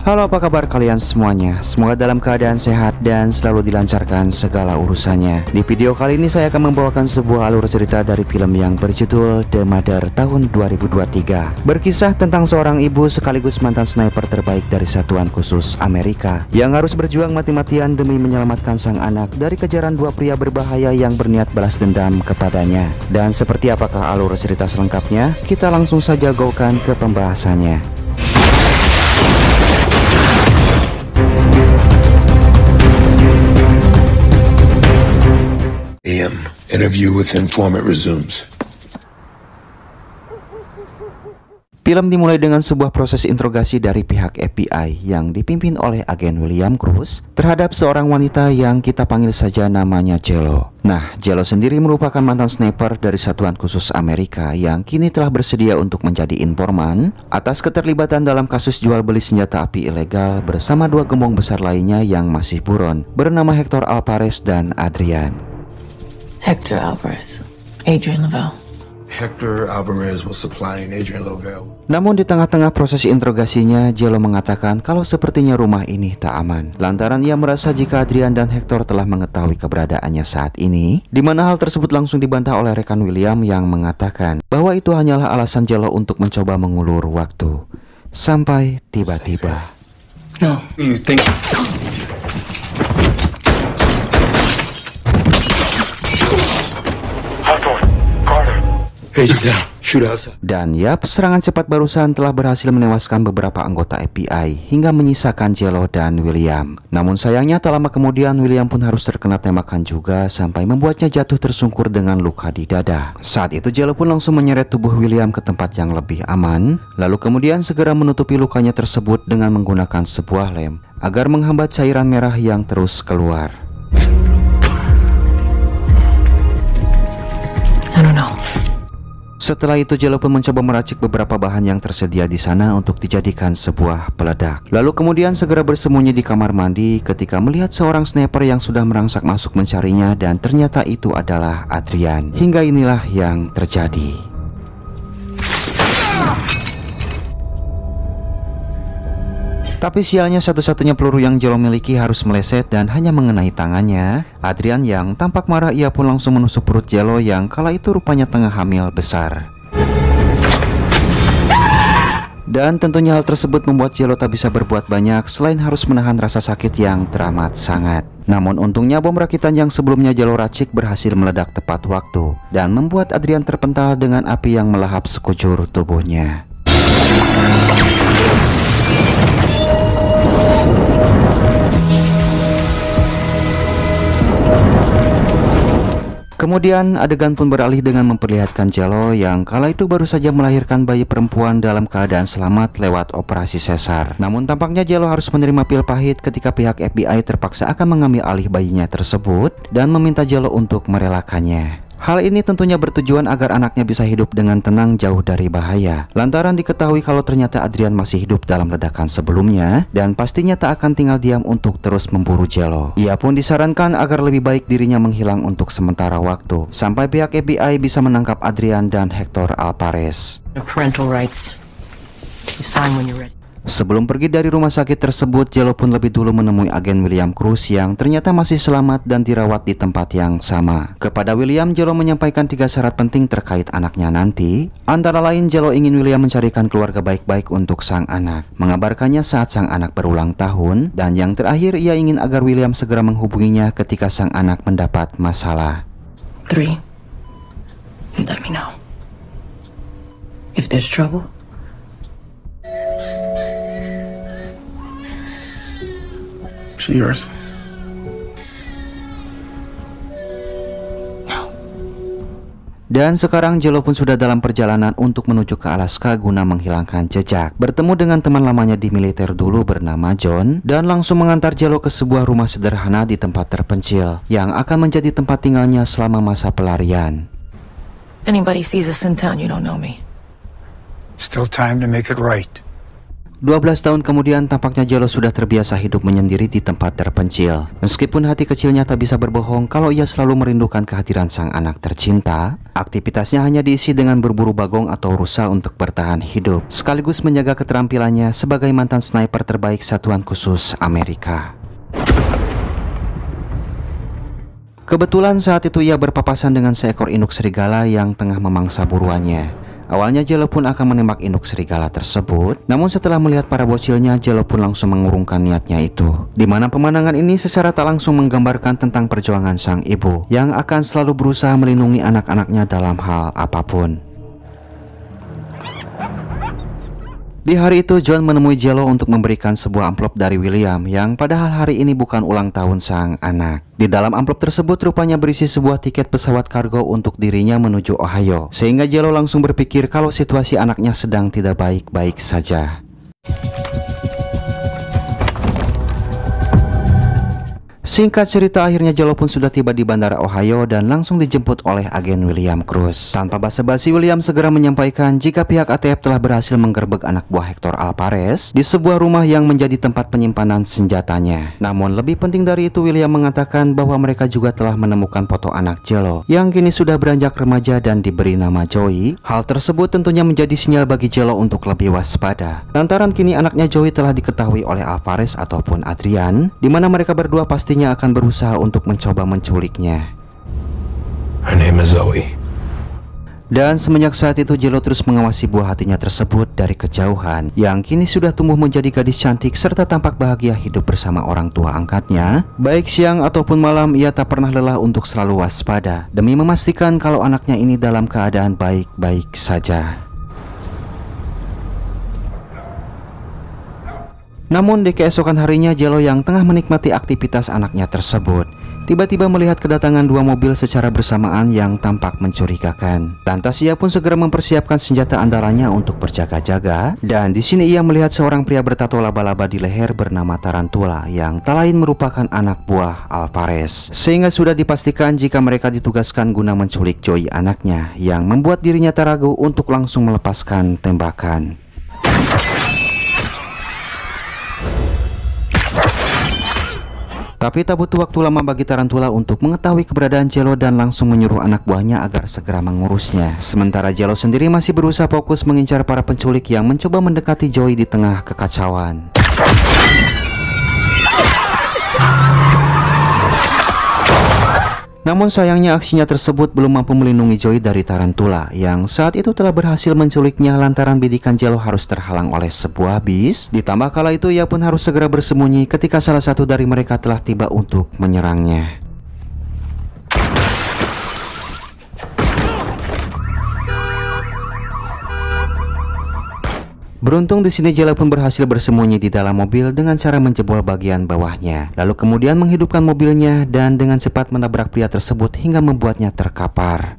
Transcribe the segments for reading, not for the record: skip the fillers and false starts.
Halo, apa kabar kalian semuanya? Semoga dalam keadaan sehat dan selalu dilancarkan segala urusannya. Di video kali ini saya akan membawakan sebuah alur cerita dari film yang berjudul The Mother tahun 2023. Berkisah tentang seorang ibu sekaligus mantan sniper terbaik dari satuan khusus Amerika yang harus berjuang mati-matian demi menyelamatkan sang anak dari kejaran dua pria berbahaya yang berniat balas dendam kepadanya. Dan seperti apakah alur cerita selengkapnya? Kita langsung saja go-kan ke pembahasannya. Interview with informant resumes. Film dimulai dengan sebuah proses interogasi dari pihak FBI yang dipimpin oleh agen William Cruz terhadap seorang wanita yang kita panggil saja namanya Jello. Nah, Jello sendiri merupakan mantan sniper dari satuan khusus Amerika yang kini telah bersedia untuk menjadi informan atas keterlibatan dalam kasus jual beli senjata api ilegal bersama dua gembong besar lainnya yang masih buron bernama Hector Alvarez dan Adrian. Hector Alvarez, Adrian Lavelle. Hector Alvarez was supplying Adrian Lavelle. Namun di tengah-tengah proses interogasinya, Jello mengatakan kalau sepertinya rumah ini tak aman. Lantaran ia merasa jika Adrian dan Hector telah mengetahui keberadaannya saat ini, di mana hal tersebut langsung dibantah oleh rekan William yang mengatakan bahwa itu hanyalah alasan Jello untuk mencoba mengulur waktu. Sampai tiba-tiba. No, you think? Dan yap, serangan cepat barusan telah berhasil menewaskan beberapa anggota FBI hingga menyisakan Jello dan William. Namun sayangnya tak lama kemudian William pun harus terkena tembakan juga sampai membuatnya jatuh tersungkur dengan luka di dada. Saat itu Jello pun langsung menyeret tubuh William ke tempat yang lebih aman, lalu kemudian segera menutupi lukanya tersebut dengan menggunakan sebuah lem agar menghambat cairan merah yang terus keluar. I don't know. Setelah itu Jello pun mencoba meracik beberapa bahan yang tersedia di sana untuk dijadikan sebuah peledak. Lalu kemudian segera bersembunyi di kamar mandi ketika melihat seorang sniper yang sudah merangsak masuk mencarinya dan ternyata itu adalah Adrian. Hingga inilah yang terjadi. Tapi sialnya satu-satunya peluru yang Jello miliki harus meleset dan hanya mengenai tangannya. Adrian yang tampak marah, ia pun langsung menusuk perut Jello yang kala itu rupanya tengah hamil besar. Dan tentunya hal tersebut membuat Jello tak bisa berbuat banyak selain harus menahan rasa sakit yang teramat sangat. Namun untungnya bom rakitan yang sebelumnya Jello racik berhasil meledak tepat waktu dan membuat Adrian terpental dengan api yang melahap sekujur tubuhnya. Kemudian adegan pun beralih dengan memperlihatkan Jello yang kala itu baru saja melahirkan bayi perempuan dalam keadaan selamat lewat operasi sesar. Namun tampaknya Jello harus menerima pil pahit ketika pihak FBI terpaksa akan mengambil alih bayinya tersebut dan meminta Jello untuk merelakannya. Hal ini tentunya bertujuan agar anaknya bisa hidup dengan tenang jauh dari bahaya. Lantaran diketahui kalau ternyata Adrian masih hidup dalam ledakan sebelumnya dan pastinya tak akan tinggal diam untuk terus memburu Jello. Ia pun disarankan agar lebih baik dirinya menghilang untuk sementara waktu sampai pihak FBI bisa menangkap Adrian dan Hector Alvarez. Parental rights. You sign when you're ready. Sebelum pergi dari rumah sakit tersebut, Jello pun lebih dulu menemui agen William Cruz yang ternyata masih selamat dan dirawat di tempat yang sama. Kepada William, Jello menyampaikan 3 syarat penting terkait anaknya nanti. Antara lain, Jello ingin William mencarikan keluarga baik-baik untuk sang anak, mengabarkannya saat sang anak berulang tahun, dan yang terakhir ia ingin agar William segera menghubunginya ketika sang anak mendapat masalah. 3. You let me know. If there's trouble. Yours. Dan sekarang Jello pun sudah dalam perjalanan untuk menuju ke Alaska guna menghilangkan jejak. Bertemu dengan teman lamanya di militer dulu bernama John dan langsung mengantar Jello ke sebuah rumah sederhana di tempat terpencil yang akan menjadi tempat tinggalnya selama masa pelarian. Anybody sees us in town, you don't know me. Still time to make it right. 12 tahun kemudian tampaknya Jello sudah terbiasa hidup menyendiri di tempat terpencil. Meskipun hati kecilnya tak bisa berbohong kalau ia selalu merindukan kehadiran sang anak tercinta, aktivitasnya hanya diisi dengan berburu bagong atau rusa untuk bertahan hidup, sekaligus menjaga keterampilannya sebagai mantan sniper terbaik Satuan Khusus Amerika. Kebetulan saat itu ia berpapasan dengan seekor induk serigala yang tengah memangsa buruannya. Awalnya Jello pun akan menembak induk serigala tersebut, namun setelah melihat para bocilnya, Jello pun langsung mengurungkan niatnya itu. Di mana pemandangan ini secara tak langsung menggambarkan tentang perjuangan sang ibu yang akan selalu berusaha melindungi anak-anaknya dalam hal apapun. Di hari itu, John menemui Jello untuk memberikan sebuah amplop dari William yang padahal hari ini bukan ulang tahun sang anak. Di dalam amplop tersebut rupanya berisi sebuah tiket pesawat kargo untuk dirinya menuju Ohio, sehingga Jello langsung berpikir kalau situasi anaknya sedang tidak baik-baik saja. Singkat cerita, akhirnya Jello pun sudah tiba di bandara Ohio dan langsung dijemput oleh agen William Cruz. Tanpa basa-basi, William segera menyampaikan jika pihak ATF telah berhasil menggerebek anak buah Hector Alvarez di sebuah rumah yang menjadi tempat penyimpanan senjatanya. Namun lebih penting dari itu, William mengatakan bahwa mereka juga telah menemukan foto anak Jello yang kini sudah beranjak remaja dan diberi nama Joey. Hal tersebut tentunya menjadi sinyal bagi Jello untuk lebih waspada, lantaran kini anaknya Joey telah diketahui oleh Alvarez ataupun Adrian, di mana mereka berdua pasti akan berusaha untuk mencoba menculiknya. Her name is Zoe. Dan semenjak saat itu Jello terus mengawasi buah hatinya tersebut dari kejauhan, yang kini sudah tumbuh menjadi gadis cantik serta tampak bahagia hidup bersama orang tua angkatnya. Baik siang ataupun malam, ia tak pernah lelah untuk selalu waspada demi memastikan kalau anaknya ini dalam keadaan baik-baik saja. Namun di keesokan harinya, Jello yang tengah menikmati aktivitas anaknya tersebut tiba-tiba melihat kedatangan dua mobil secara bersamaan yang tampak mencurigakan. Lantas ia pun segera mempersiapkan senjata andalannya untuk berjaga-jaga, dan di sini ia melihat seorang pria bertato laba-laba di leher bernama Tarantula yang tak lain merupakan anak buah Alvarez. Sehingga sudah dipastikan jika mereka ditugaskan guna menculik Joey anaknya, yang membuat dirinya tak ragu untuk langsung melepaskan tembakan. Tapi tak butuh waktu lama bagi Tarantula untuk mengetahui keberadaan Jello dan langsung menyuruh anak buahnya agar segera mengurusnya. Sementara Jello sendiri masih berusaha fokus mengincar para penculik yang mencoba mendekati Joey di tengah kekacauan. Namun sayangnya aksinya tersebut belum mampu melindungi Joey dari Tarantula yang saat itu telah berhasil menculiknya lantaran bidikan Jello harus terhalang oleh sebuah bis. Ditambah kala itu ia pun harus segera bersembunyi ketika salah satu dari mereka telah tiba untuk menyerangnya. Beruntung di sini Jello pun berhasil bersembunyi di dalam mobil dengan cara menjebol bagian bawahnya, lalu kemudian menghidupkan mobilnya dan dengan cepat menabrak pria tersebut hingga membuatnya terkapar.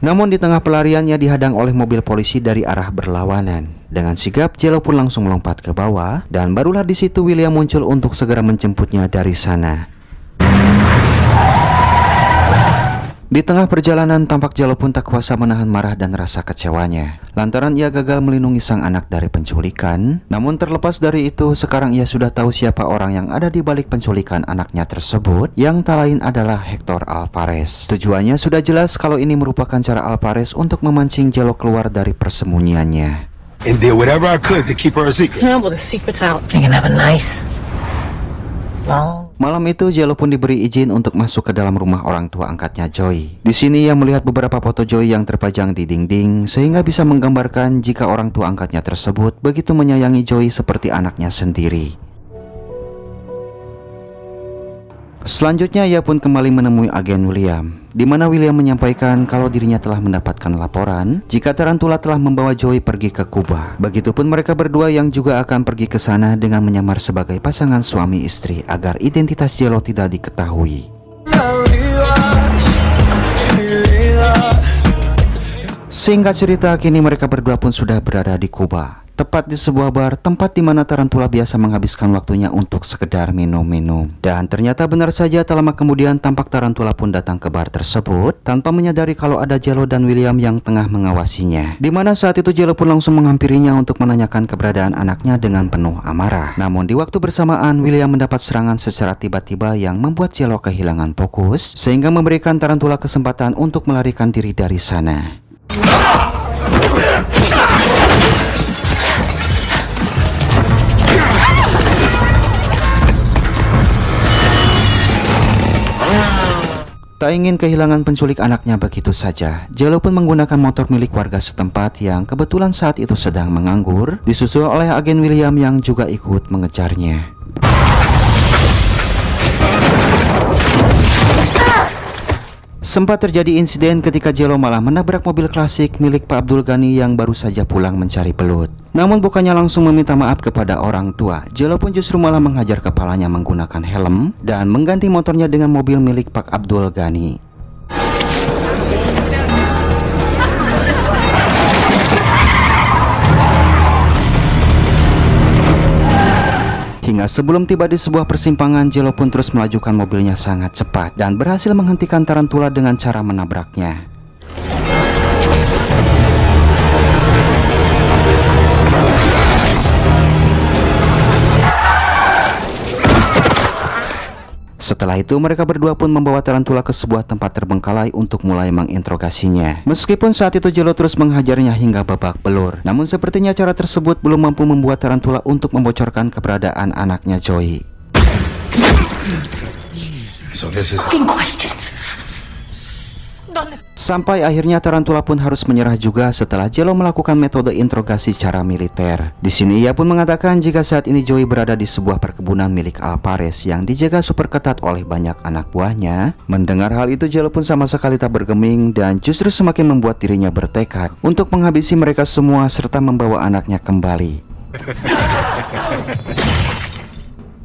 Namun di tengah pelariannya dihadang oleh mobil polisi dari arah berlawanan. Dengan sigap Jello pun langsung melompat ke bawah dan barulah di situ William muncul untuk segera menjemputnya dari sana. Di tengah perjalanan tampak Jello pun tak kuasa menahan marah dan rasa kecewanya lantaran ia gagal melindungi sang anak dari penculikan. Namun terlepas dari itu, sekarang ia sudah tahu siapa orang yang ada di balik penculikan anaknya tersebut, yang tak lain adalah Hector Alvarez. Tujuannya sudah jelas kalau ini merupakan cara Alvarez untuk memancing Jello keluar dari persembunyiannya. And did whatever I could to keep her a secret. No, well, the secret's out. You can have a nice, long... Malam itu Jello pun diberi izin untuk masuk ke dalam rumah orang tua angkatnya Joey. Di sini ia melihat beberapa foto Joey yang terpajang di dinding sehingga bisa menggambarkan jika orang tua angkatnya tersebut begitu menyayangi Joey seperti anaknya sendiri. Selanjutnya ia pun kembali menemui agen William, di mana William menyampaikan kalau dirinya telah mendapatkan laporan jika Tarantula telah membawa Joey pergi ke Kuba. Begitupun mereka berdua yang juga akan pergi ke sana dengan menyamar sebagai pasangan suami istri agar identitas Jello tidak diketahui. Singkat cerita, kini mereka berdua pun sudah berada di Kuba, tepat di sebuah bar, tempat di mana tarantula biasa menghabiskan waktunya untuk sekedar minum-minum. Dan ternyata benar saja, tak lama kemudian tampak tarantula pun datang ke bar tersebut tanpa menyadari kalau ada Jello dan William yang tengah mengawasinya. Di mana saat itu Jello pun langsung menghampirinya untuk menanyakan keberadaan anaknya dengan penuh amarah. Namun di waktu bersamaan, William mendapat serangan secara tiba-tiba yang membuat Jello kehilangan fokus, sehingga memberikan tarantula kesempatan untuk melarikan diri dari sana. Tak ingin kehilangan penculik anaknya begitu saja, Jello pun menggunakan motor milik warga setempat yang kebetulan saat itu sedang menganggur, disusul oleh agen William yang juga ikut mengejarnya. Sempat terjadi insiden ketika Jello malah menabrak mobil klasik milik Pak Abdul Ghani yang baru saja pulang mencari belut. Namun bukannya langsung meminta maaf kepada orang tua, Jello pun justru malah menghajar kepalanya menggunakan helm dan mengganti motornya dengan mobil milik Pak Abdul Ghani. Hingga sebelum tiba di sebuah persimpangan, Jello pun terus melajukan mobilnya sangat cepat dan berhasil menghentikan tarantula dengan cara menabraknya. Setelah itu mereka berdua pun membawa tarantula ke sebuah tempat terbengkalai untuk mulai menginterogasinya. Meskipun saat itu Jello terus menghajarnya hingga babak belur, namun sepertinya cara tersebut belum mampu membuat tarantula untuk membocorkan keberadaan anaknya Joey. Sampai akhirnya tarantula pun harus menyerah juga setelah Jello melakukan metode interogasi secara militer. Di sini ia pun mengatakan jika saat ini Joey berada di sebuah perkebunan milik Alvarez yang dijaga super ketat oleh banyak anak buahnya. Mendengar hal itu, Jello pun sama sekali tak bergeming dan justru semakin membuat dirinya bertekad untuk menghabisi mereka semua serta membawa anaknya kembali.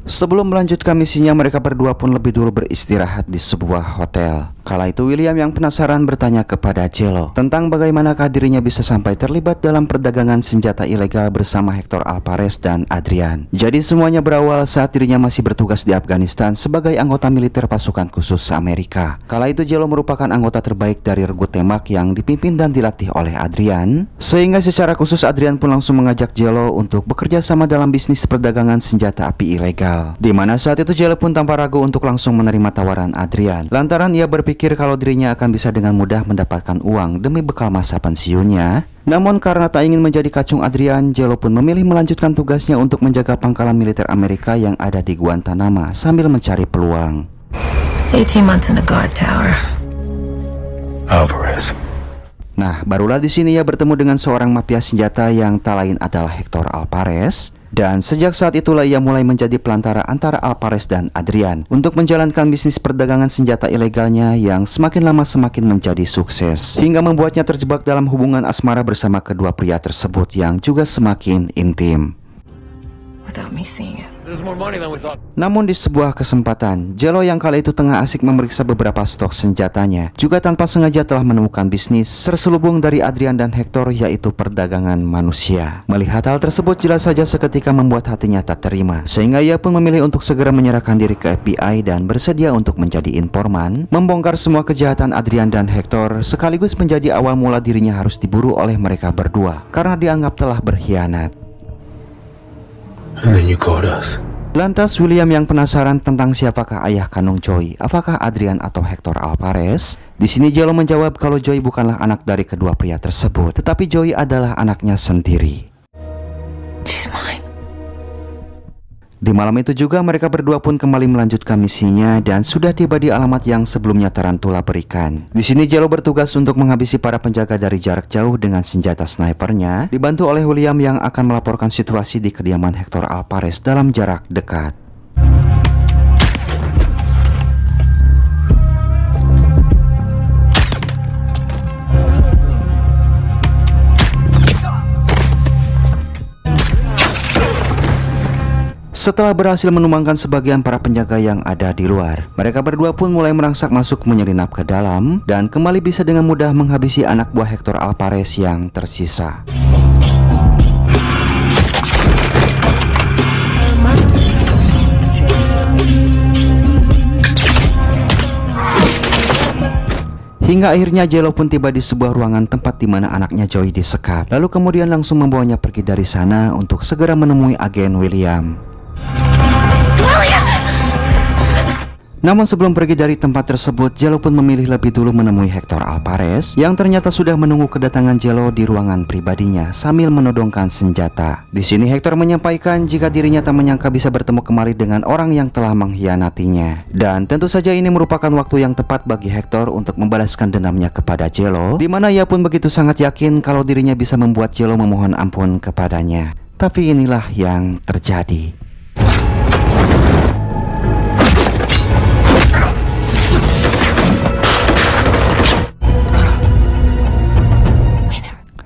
Sebelum melanjutkan misinya, mereka berdua pun lebih dulu beristirahat di sebuah hotel. Kala itu William yang penasaran bertanya kepada Jello tentang bagaimanakah dirinya bisa sampai terlibat dalam perdagangan senjata ilegal bersama Hector Alvarez dan Adrian. Jadi semuanya berawal saat dirinya masih bertugas di Afghanistan sebagai anggota militer pasukan khusus Amerika. Kala itu Jello merupakan anggota terbaik dari regu tembak yang dipimpin dan dilatih oleh Adrian, sehingga secara khusus Adrian pun langsung mengajak Jello untuk bekerja sama dalam bisnis perdagangan senjata api ilegal. Di mana saat itu Jello pun tanpa ragu untuk langsung menerima tawaran Adrian, lantaran ia berpikir kalau dirinya akan bisa dengan mudah mendapatkan uang demi bekal masa pensiunnya. Namun karena tak ingin menjadi kacung Adrian, Jello pun memilih melanjutkan tugasnya untuk menjaga pangkalan militer Amerika yang ada di Guantanamo sambil mencari peluang. 18 months in the guard tower. Alvarez. Nah, barulah di sini ia bertemu dengan seorang mafia senjata yang tak lain adalah Hector Alvarez. Dan sejak saat itulah ia mulai menjadi pelantara antara Alvarez dan Adrian untuk menjalankan bisnis perdagangan senjata ilegalnya yang semakin lama semakin menjadi sukses, hingga membuatnya terjebak dalam hubungan asmara bersama kedua pria tersebut yang juga semakin intim. Without me seeing it. Namun di sebuah kesempatan, Jello yang kala itu tengah asik memeriksa beberapa stok senjatanya juga tanpa sengaja telah menemukan bisnis terselubung dari Adrian dan Hector, yaitu perdagangan manusia. Melihat hal tersebut jelas saja seketika membuat hatinya tak terima, sehingga ia pun memilih untuk segera menyerahkan diri ke FBI dan bersedia untuk menjadi informan, membongkar semua kejahatan Adrian dan Hector, sekaligus menjadi awal mula dirinya harus diburu oleh mereka berdua karena dianggap telah berkhianat. And then you called us. Lantas William yang penasaran tentang siapakah ayah kandung Joey, apakah Adrian atau Hector Alvarez? Di sini Jello menjawab kalau Joey bukanlah anak dari kedua pria tersebut, tetapi Joey adalah anaknya sendiri. She's mine. Di malam itu juga mereka berdua pun kembali melanjutkan misinya dan sudah tiba di alamat yang sebelumnya tarantula berikan. Di sini Jello bertugas untuk menghabisi para penjaga dari jarak jauh dengan senjata snipernya, dibantu oleh William yang akan melaporkan situasi di kediaman Hector Alvarez dalam jarak dekat. Setelah berhasil menumbangkan sebagian para penjaga yang ada di luar, mereka berdua pun mulai merangsak masuk menyelinap ke dalam dan kembali bisa dengan mudah menghabisi anak buah Hector Alvarez yang tersisa. Hingga akhirnya Jello pun tiba di sebuah ruangan tempat di mana anaknya Joey disekap. Lalu kemudian langsung membawanya pergi dari sana untuk segera menemui agen William. Namun sebelum pergi dari tempat tersebut, Jello pun memilih lebih dulu menemui Hector Alvarez yang ternyata sudah menunggu kedatangan Jello di ruangan pribadinya sambil menodongkan senjata. Di sini Hector menyampaikan jika dirinya tak menyangka bisa bertemu kembali dengan orang yang telah mengkhianatinya. Dan tentu saja ini merupakan waktu yang tepat bagi Hector untuk membalaskan dendamnya kepada Jello, di mana ia pun begitu sangat yakin kalau dirinya bisa membuat Jello memohon ampun kepadanya. Tapi inilah yang terjadi.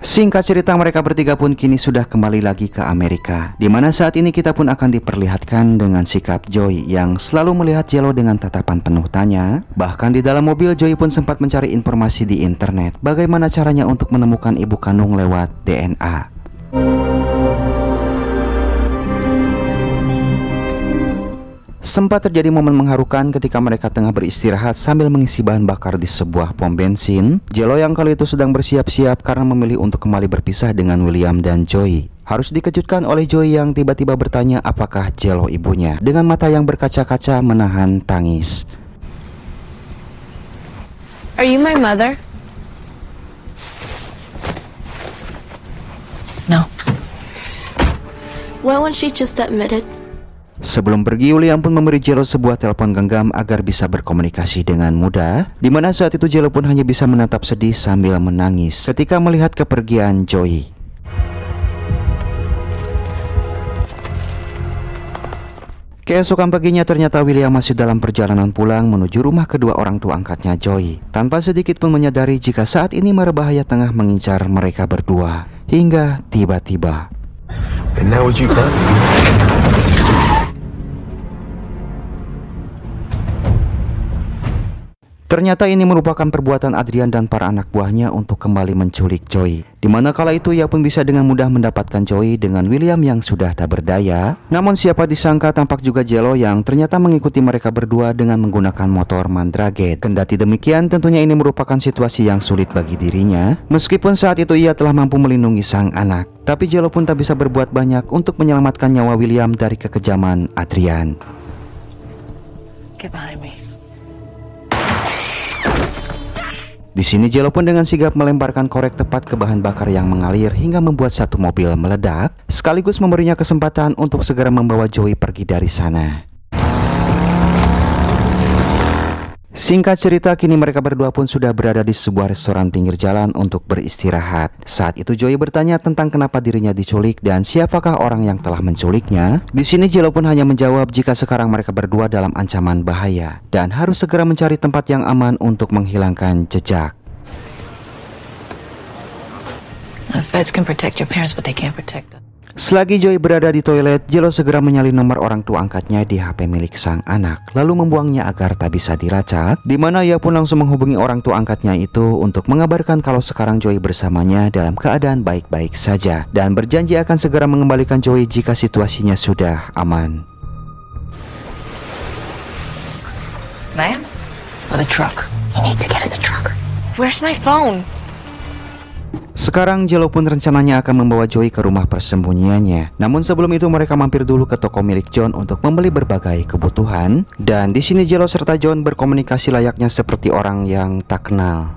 Singkat cerita, mereka bertiga pun kini sudah kembali lagi ke Amerika, di mana saat ini kita pun akan diperlihatkan dengan sikap Joey yang selalu melihat Jello dengan tatapan penuh tanya. Bahkan di dalam mobil, Joey pun sempat mencari informasi di internet bagaimana caranya untuk menemukan ibu kandung lewat DNA. Sempat terjadi momen mengharukan ketika mereka tengah beristirahat sambil mengisi bahan bakar di sebuah pom bensin. Jello yang kali itu sedang bersiap-siap karena memilih untuk kembali berpisah dengan William dan Joey. Harus dikejutkan oleh Joey yang tiba-tiba bertanya apakah Jello ibunya, dengan mata yang berkaca-kaca menahan tangis. Are you my mother? No. Why won't she just admit it? Sebelum pergi, William pun memberi Jello sebuah telepon genggam agar bisa berkomunikasi dengan mudah, di mana saat itu Jello pun hanya bisa menatap sedih sambil menangis ketika melihat kepergian Joey. Keesokan paginya ternyata William masih dalam perjalanan pulang menuju rumah kedua orang tua angkatnya Joey, tanpa sedikit pun menyadari jika saat ini mara bahaya tengah mengincar mereka berdua. Hingga tiba-tiba, And now what you done? ternyata ini merupakan perbuatan Adrian dan para anak buahnya untuk kembali menculik Joey, di mana kala itu ia pun bisa dengan mudah mendapatkan Joey dengan William yang sudah tak berdaya. Namun siapa disangka tampak juga Jello yang ternyata mengikuti mereka berdua dengan menggunakan motor Mandraged. Kendati demikian, tentunya ini merupakan situasi yang sulit bagi dirinya, meskipun saat itu ia telah mampu melindungi sang anak. Tapi Jello pun tak bisa berbuat banyak untuk menyelamatkan nyawa William dari kekejaman Adrian. Get behind me. Di sini Jello pun dengan sigap melemparkan korek tepat ke bahan bakar yang mengalir hingga membuat satu mobil meledak, sekaligus memberinya kesempatan untuk segera membawa Joey pergi dari sana. Singkat cerita, kini mereka berdua pun sudah berada di sebuah restoran pinggir jalan untuk beristirahat. Saat itu Joey bertanya tentang kenapa dirinya diculik dan siapakah orang yang telah menculiknya. Di sini Jello pun hanya menjawab jika sekarang mereka berdua dalam ancaman bahaya dan harus segera mencari tempat yang aman untuk menghilangkan jejak. The feds can protect your parents, but they can't protect us. Selagi Joey berada di toilet, Jello segera menyalin nomor orang tua angkatnya di HP milik sang anak, lalu membuangnya agar tak bisa dilacak, di mana ia pun langsung menghubungi orang tua angkatnya itu untuk mengabarkan kalau sekarang Joey bersamanya dalam keadaan baik-baik saja, dan berjanji akan segera mengembalikan Joey jika situasinya sudah aman. Ma'am? The truck. You need to get in the truck. Where's my phone? Sekarang Jello pun rencananya akan membawa Joey ke rumah persembunyiannya. Namun sebelum itu mereka mampir dulu ke toko milik John untuk membeli berbagai kebutuhan. Dan di sini Jello serta John berkomunikasi layaknya seperti orang yang tak kenal.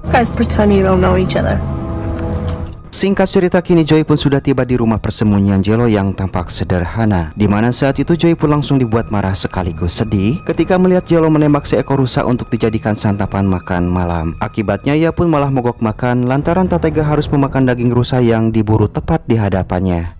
You guys pretend you don't know each other. Singkat cerita, kini Joey pun sudah tiba di rumah persembunyian Jello yang tampak sederhana, di mana saat itu Joey pun langsung dibuat marah sekaligus sedih ketika melihat Jello menembak seekor rusa untuk dijadikan santapan makan malam. Akibatnya ia pun malah mogok makan lantaran tak tega harus memakan daging rusa yang diburu tepat di hadapannya.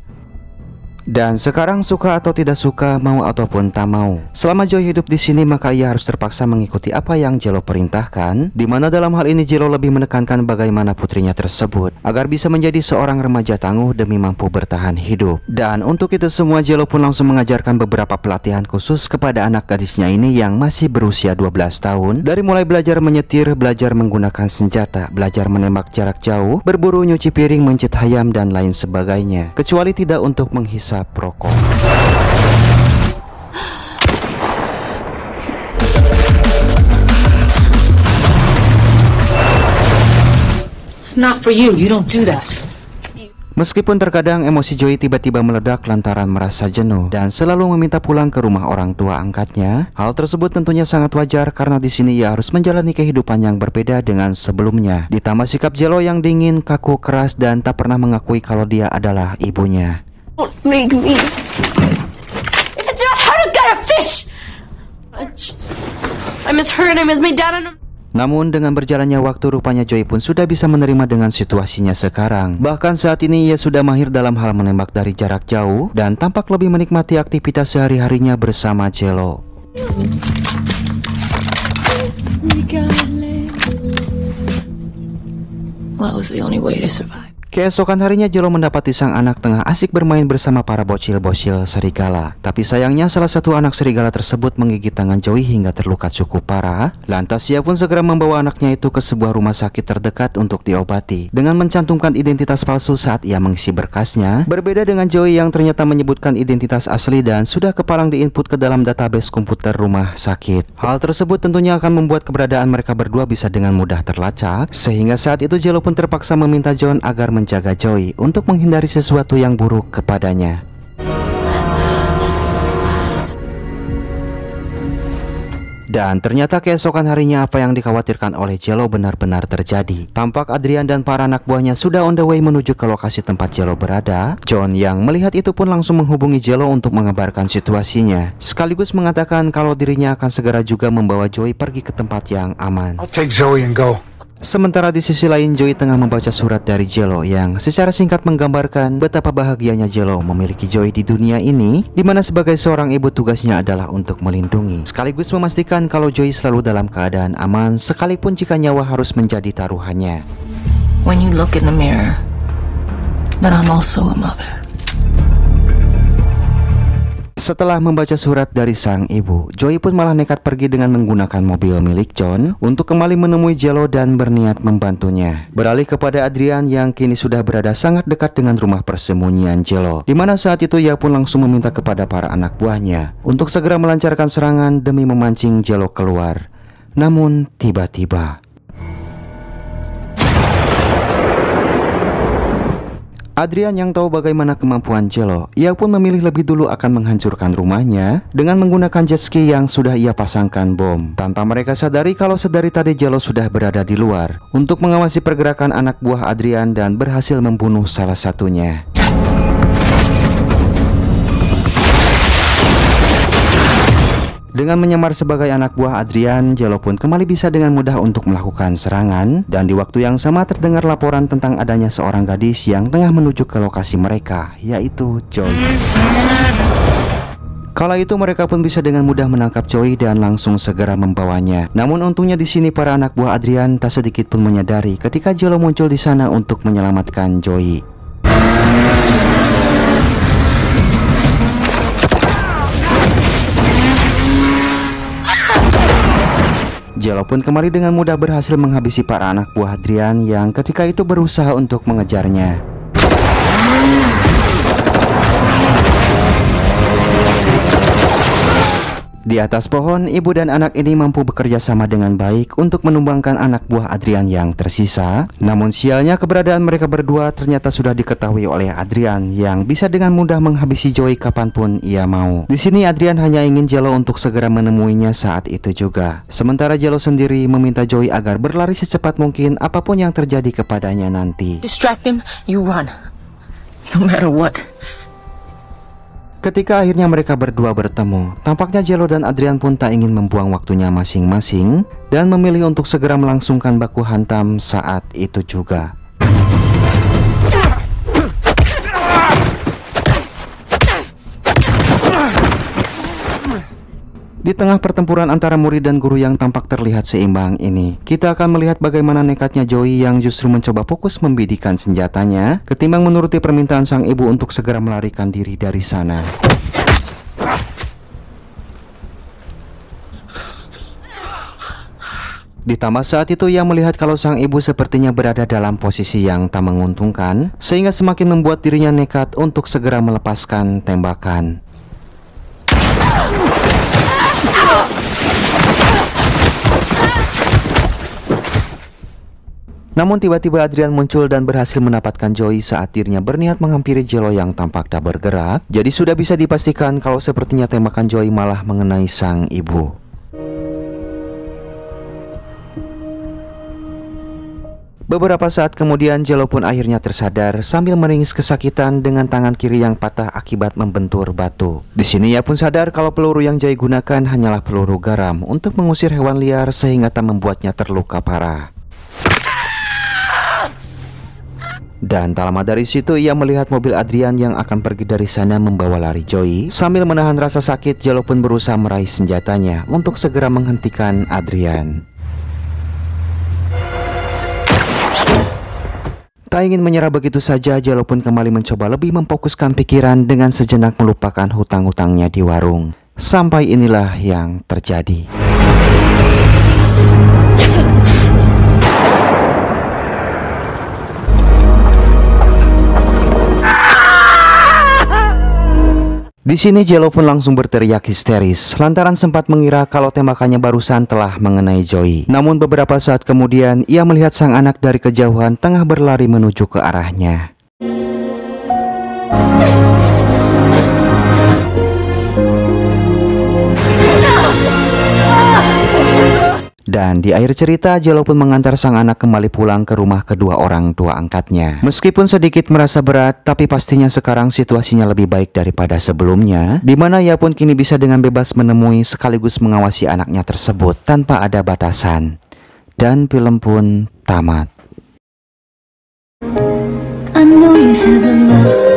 Dan sekarang suka atau tidak suka, mau ataupun tak mau, selama Joey hidup di sini maka ia harus terpaksa mengikuti apa yang Jello perintahkan, di mana dalam hal ini Jello lebih menekankan bagaimana putrinya tersebut agar bisa menjadi seorang remaja tangguh demi mampu bertahan hidup. Dan untuk itu semua Jello pun langsung mengajarkan beberapa pelatihan khusus kepada anak gadisnya ini yang masih berusia 12 tahun, dari mulai belajar menyetir, belajar menggunakan senjata, belajar menembak jarak jauh, berburu, nyuci piring, mencit ayam, dan lain sebagainya, kecuali tidak untuk menghisap rokok. not for you. You don't do that. Meskipun terkadang emosi Joey tiba-tiba meledak lantaran merasa jenuh dan selalu meminta pulang ke rumah orang tua angkatnya, hal tersebut tentunya sangat wajar karena di sini ia harus menjalani kehidupan yang berbeda dengan sebelumnya. Ditambah sikap Jello yang dingin, kaku, keras dan tak pernah mengakui kalau dia adalah ibunya. Don't make me. It's not how to get a fish. I miss her and I miss my dad and Namun dengan berjalannya waktu rupanya Joey pun sudah bisa menerima dengan situasinya sekarang. Bahkan saat ini ia sudah mahir dalam hal menembak dari jarak jauh dan tampak lebih menikmati aktivitas sehari-harinya bersama Jello. Well, that was the only way to survive. Keesokan harinya Jello mendapati sang anak tengah asik bermain bersama para bocil-bocil serigala. Tapi sayangnya salah satu anak serigala tersebut menggigit tangan Joey hingga terluka cukup parah. Lantas ia pun segera membawa anaknya itu ke sebuah rumah sakit terdekat untuk diobati dengan mencantumkan identitas palsu saat ia mengisi berkasnya. Berbeda dengan Joey yang ternyata menyebutkan identitas asli dan sudah kepalang diinput ke dalam database komputer rumah sakit. Hal tersebut tentunya akan membuat keberadaan mereka berdua bisa dengan mudah terlacak. Sehingga saat itu Jello pun terpaksa meminta John agar menjaga Joey untuk menghindari sesuatu yang buruk kepadanya. Dan ternyata keesokan harinya apa yang dikhawatirkan oleh Jello benar-benar terjadi. Tampak Adrian dan para anak buahnya sudah on the way menuju ke lokasi tempat Jello berada. John yang melihat itu pun langsung menghubungi Jello untuk mengabarkan situasinya, sekaligus mengatakan kalau dirinya akan segera juga membawa Joey pergi ke tempat yang aman. I'll take Zoe and go. Sementara di sisi lain Joey tengah membaca surat dari Jello yang secara singkat menggambarkan betapa bahagianya Jello memiliki Joey di dunia ini, dimana sebagai seorang ibu tugasnya adalah untuk melindungi, sekaligus memastikan kalau Joey selalu dalam keadaan aman sekalipun jika nyawa harus menjadi taruhannya. When you look in the mirror, but I'm also a mother. Setelah membaca surat dari sang ibu, Joey pun malah nekat pergi dengan menggunakan mobil milik John untuk kembali menemui Jello dan berniat membantunya. Beralih kepada Adrian yang kini sudah berada sangat dekat dengan rumah persembunyian Jello, dimana saat itu ia pun langsung meminta kepada para anak buahnya untuk segera melancarkan serangan demi memancing Jello keluar. Namun tiba-tiba Adrian yang tahu bagaimana kemampuan Jello, ia pun memilih lebih dulu akan menghancurkan rumahnya dengan menggunakan jet ski yang sudah ia pasangkan bom. Tanpa mereka sadari kalau sedari tadi Jello sudah berada di luar untuk mengawasi pergerakan anak buah Adrian dan berhasil membunuh salah satunya. Dengan menyamar sebagai anak buah Adrian, Jello pun kembali bisa dengan mudah untuk melakukan serangan. Dan di waktu yang sama terdengar laporan tentang adanya seorang gadis yang tengah menuju ke lokasi mereka, yaitu Joey. Kala itu mereka pun bisa dengan mudah menangkap Joey dan langsung segera membawanya. Namun untungnya di sini para anak buah Adrian tak sedikit pun menyadari ketika Jello muncul di sana untuk menyelamatkan Joey. Jello pun kembali dengan mudah berhasil menghabisi para anak buah Adrian yang ketika itu berusaha untuk mengejarnya. Di atas pohon, ibu dan anak ini mampu bekerja sama dengan baik untuk menumbangkan anak buah Adrian yang tersisa. Namun sialnya keberadaan mereka berdua ternyata sudah diketahui oleh Adrian yang bisa dengan mudah menghabisi Joey kapanpun ia mau. Di sini Adrian hanya ingin Jello untuk segera menemuinya saat itu juga. Sementara Jello sendiri meminta Joey agar berlari secepat mungkin apapun yang terjadi kepadanya nanti. Distract him, you run. No matter what. Ketika akhirnya mereka berdua bertemu, tampaknya Jello dan Adrian pun tak ingin membuang waktunya masing-masing dan memilih untuk segera melangsungkan baku hantam saat itu juga. Di tengah pertempuran antara murid dan guru yang tampak terlihat seimbang ini, kita akan melihat bagaimana nekatnya Joey yang justru mencoba fokus membidikan senjatanya ketimbang menuruti permintaan sang ibu untuk segera melarikan diri dari sana. Ditambah saat itu ia melihat kalau sang ibu sepertinya berada dalam posisi yang tak menguntungkan, sehingga semakin membuat dirinya nekat untuk segera melepaskan tembakan. Namun tiba-tiba Adrian muncul dan berhasil mendapatkan Joey saat dirinya berniat menghampiri Jello yang tampak tak bergerak. Jadi sudah bisa dipastikan kalau sepertinya tembakan Joey malah mengenai sang ibu. Beberapa saat kemudian Jello pun akhirnya tersadar sambil meringis kesakitan dengan tangan kiri yang patah akibat membentur batu. Di sini ia pun sadar kalau peluru yang Joey gunakan hanyalah peluru garam untuk mengusir hewan liar sehingga tak membuatnya terluka parah. Dan tak lama dari situ ia melihat mobil Adrian yang akan pergi dari sana membawa lari Joey. Sambil menahan rasa sakit, Jello pun berusaha meraih senjatanya untuk segera menghentikan Adrian. Tak ingin menyerah begitu saja, Jello pun kembali mencoba lebih memfokuskan pikiran dengan sejenak melupakan hutang-hutangnya di warung. Sampai inilah yang terjadi. Di sini Jello pun langsung berteriak histeris lantaran sempat mengira kalau tembakannya barusan telah mengenai Joey. Namun beberapa saat kemudian ia melihat sang anak dari kejauhan tengah berlari menuju ke arahnya. Dan di akhir cerita, Jello pun mengantar sang anak kembali pulang ke rumah kedua orang tua angkatnya. Meskipun sedikit merasa berat, tapi pastinya sekarang situasinya lebih baik daripada sebelumnya, di mana ia pun kini bisa dengan bebas menemui sekaligus mengawasi anaknya tersebut tanpa ada batasan. Dan film pun tamat. I know you have a love.